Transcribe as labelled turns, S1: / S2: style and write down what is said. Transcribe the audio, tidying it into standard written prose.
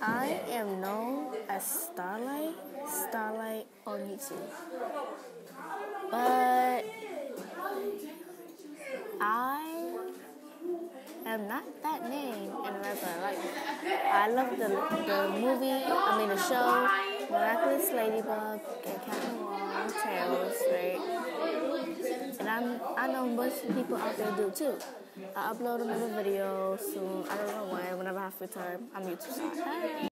S1: I am known as Starlight on YouTube. But I am not that name in regular life. I love the the show, Miraculous Ladybug and Captain Wong Tales, right? And I know most people out there do too. I upload another video soon. I don't know when. Whenever I have free time, I'm YouTube side.